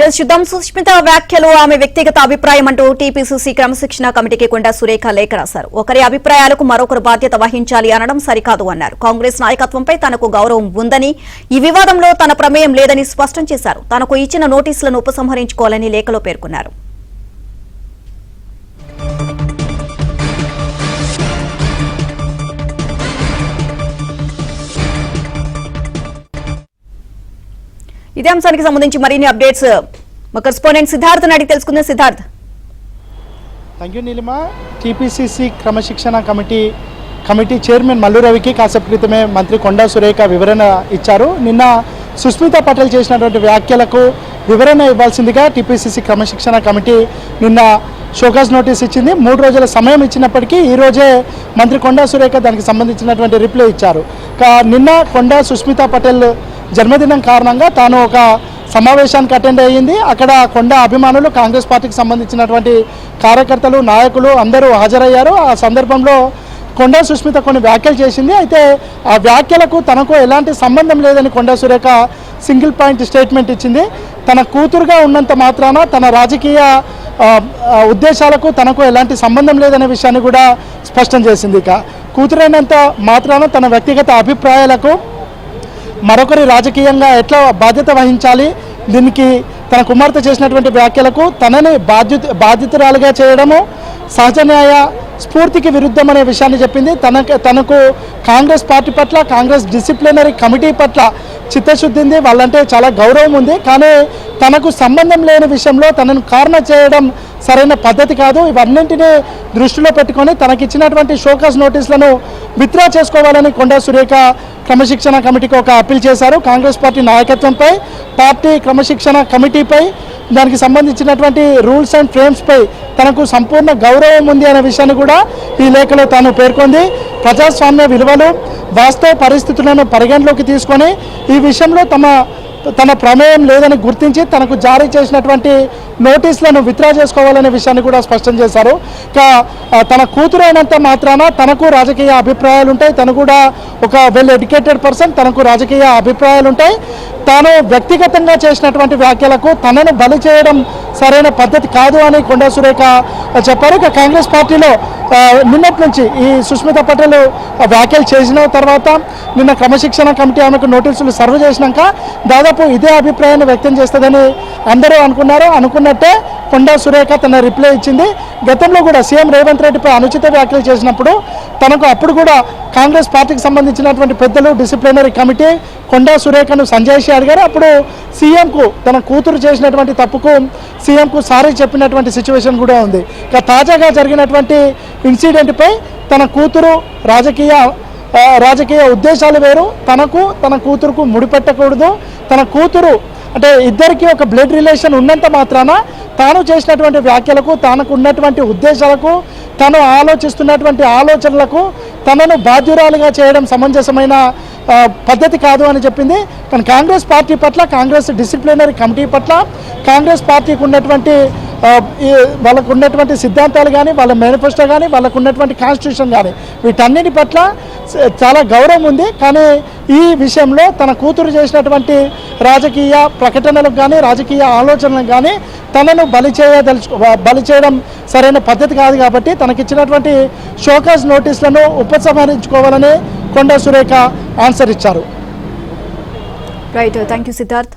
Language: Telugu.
డీటెయిల్స్ చూద్దాం. సుష్మిత వ్యాఖ్యలు ఆమె వ్యక్తిగత అభిప్రాయం అంటూ టీపీసీసీ క్రమశిక్షణ కమిటీకి కొండా సురేఖ లేఖ రాశారు. ఒకరి అభిప్రాయాలకు మరొకరు బాధ్యత వహించాలి అనడం సరికాదు అన్నారు. కాంగ్రెస్ నాయకత్వంపై తనకు గౌరవం ఉందని, ఈ వివాదంలో తన ప్రమేయం లేదని స్పష్టం చేశారు. తనకు ఇచ్చిన నోటీసులను ఉపసంహరించుకోవాలని లేఖలో పేర్కొన్నారు. ఇదే అంశానికి సంబంధించి మరిన్ని అప్డేట్స్ మా కరెస్పాండెంట్ సిద్ధార్థ్ అడిగి తెలుసుకుందాం. Siddharth. Thank you Neelima. TPCC క్రమశిక్షణ కమిటీ చైర్మన్ మల్లు రవికి కాసేపు క్రితమే మంత్రి కొండా సురేఖ వివరణ ఇచ్చారు. నిన్న సుస్మితా పటేల్ చేసినటువంటి వ్యాఖ్యలకు వివరణ ఇవ్వాల్సిందిగా టీపీసీసీ క్రమశిక్షణ కమిటీ నిన్న షోకాజ్ నోటీస్ ఇచ్చింది. 3 రోజుల సమయం ఇచ్చినప్పటికీ ఈరోజే మంత్రి కొండా సురేఖ దానికి సంబంధించినటువంటి రిప్లై ఇచ్చారు. నిన్న కొండా సుస్మితా పటేల్ జన్మదినం కారణంగా తాను ఒక సమావేశానికి అటెండ్ అయ్యింది. అక్కడ కొండా అభిమానులు, కాంగ్రెస్ పార్టీకి సంబంధించినటువంటి కార్యకర్తలు, నాయకులు అందరూ హాజరయ్యారు. ఆ సందర్భంలో కొండా సుస్మిత కొన్ని వ్యాఖ్యలు చేసింది. అయితే ఆ వ్యాఖ్యలకు తనకు ఎలాంటి సంబంధం లేదని Konda Surekha single point statement ఇచ్చింది. తన కూతురుగా ఉన్నంత మాత్రాన తన రాజకీయ ఉద్దేశాలకు తనకు ఎలాంటి సంబంధం లేదనే విషయాన్ని కూడా స్పష్టం చేసింది. కూతురైనంత మాత్రాన తన వ్యక్తిగత అభిప్రాయాలకు మరొకరి రాజకీయంగా ఎట్లా బాధ్యత వహించాలి, దీనికి తన కుమార్తె చేసినటువంటి వ్యాఖ్యలకు తనని బాధితురాలుగా చేయడము సహజ న్యాయ స్ఫూర్తికి విరుద్ధం అనే విషయాన్ని చెప్పింది. తనకు కాంగ్రెస్ పార్టీ పట్ల, కాంగ్రెస్ డిసిప్లినరీ కమిటీ పట్ల చిత్తశుద్ధి ఉంది, వాళ్ళంటే చాలా గౌరవం ఉంది. కానీ తనకు సంబంధం లేని విషయంలో తనను కారణ చేయడం సరైన పద్ధతి కాదు. ఇవన్నింటినీ దృష్టిలో పెట్టుకొని తనకిచ్చినటువంటి షోకాజ్ నోటీసులను విత్డ్రా చేసుకోవాలని కొండా సురేఖ క్రమశిక్షణ కమిటీకి ఒక అప్పీల్ చేశారు. కాంగ్రెస్ పార్టీ నాయకత్వంపై, పార్టీ క్రమశిక్షణ కమిటీపై, దానికి సంబంధించినటువంటి రూల్స్ అండ్ ఫ్రేమ్స్పై తనకు సంపూర్ణ గౌరవం ఉంది అనే విషయాన్ని కూడా ఈ లేఖలో తాను పేర్కొంది. ప్రజాస్వామ్య విలువలు, వాస్తవ పరిస్థితులను పరిగణలోకి తీసుకొని ఈ విషయంలో తన ప్రమేయం లేదని గుర్తించి తనకు జారీ చేసినటువంటి నోటీసులను విత్డ్రా చేసుకోవాలనే విషయాన్ని కూడా స్పష్టం చేశారు. తన కూతురైనంత మాత్రాన తనకు రాజకీయ అభిప్రాయాలు ఉంటాయి. తను కూడా ఒక వెల్ ఎడ్యుకేటెడ్ పర్సన్, తనకు రాజకీయ అభిప్రాయాలు ఉంటాయి. తాను వ్యక్తిగతంగా చేసినటువంటి వ్యాఖ్యలకు తనను బలి చేయడం సరైన పద్ధతి కాదు అని కొండా సురేఖ చెప్పారు. కాంగ్రెస్ పార్టీలో నిన్నటి నుంచి ఈ సుస్మితా పటేల్ వ్యాఖ్యలు చేసిన తర్వాత నిన్న క్రమశిక్షణ కమిటీ ఆమెకు నోటీసులు సర్వ్ చేసినాక దాదాపు ఇదే అభిప్రాయాన్ని వ్యక్తం చేస్తుందని అందరూ అనుకున్నట్టే కొండా సురేఖ తన రిప్లై ఇచ్చింది. గతంలో కూడా సీఎం రేవంత్ రెడ్డిపై అనుచిత వ్యాఖ్యలు చేసినప్పుడు తనకు అప్పుడు కూడా కాంగ్రెస్ పార్టీకి సంబంధించినటువంటి పెద్దలు, డిసిప్లినరీ కమిటీ కొండా సురేఖను సంజయ్ అడిగారు. అప్పుడు సీఎంకు తన కూతురు చేసినటువంటి తప్పుకు సీఎంకు సారీ చెప్పినటువంటి సిచ్యువేషన్ కూడా ఉంది. తాజాగా జరిగినటువంటి ఇన్సిడెంట్పై తన కూతురు రాజకీయ ఉద్దేశాలు వేరు, తన కూతురుకు ముడిపెట్టకూడదు. తన కూతురు అంటే ఇద్దరికి ఒక బ్లడ్ రిలేషన్ ఉన్నంత మాత్రాన తాను చేసినటువంటి వ్యాఖ్యలకు, తనకు ఉన్నటువంటి ఉద్దేశాలకు, తను ఆలోచిస్తున్నటువంటి ఆలోచనలకు తనను బాధ్యురాలుగా చేయడం సమంజసమైన పద్ధతి కాదు అని చెప్పింది. కానీ కాంగ్రెస్ పార్టీ పట్ల, కాంగ్రెస్ డిసిప్లినరీ కమిటీ పట్ల, కాంగ్రెస్ పార్టీకి ఉన్నటువంటి వాళ్ళకు ఉన్నటువంటి సిద్ధాంతాలు కానీ, వాళ్ళ మేనిఫెస్టో కానీ, వాళ్ళకు ఉన్నటువంటి కాన్స్టిట్యూషన్ కానీ వీటన్నిటి పట్ల చాలా గౌరవం ఉంది. కానీ ఈ విషయంలో తన కూతురు చేసినటువంటి రాజకీయ ప్రకటనలకు కానీ, రాజకీయ ఆలోచనలకు కానీ తనను బలి చేయడం సరైన పద్ధతి కాదు. కాబట్టి తనకిచ్చినటువంటి షోకాజ్ నోటీసులను ఉపసంహరించుకోవాలని కొండా సురేఖ ఆన్సర్ ఇచ్చారు. Right, thank you Siddharth.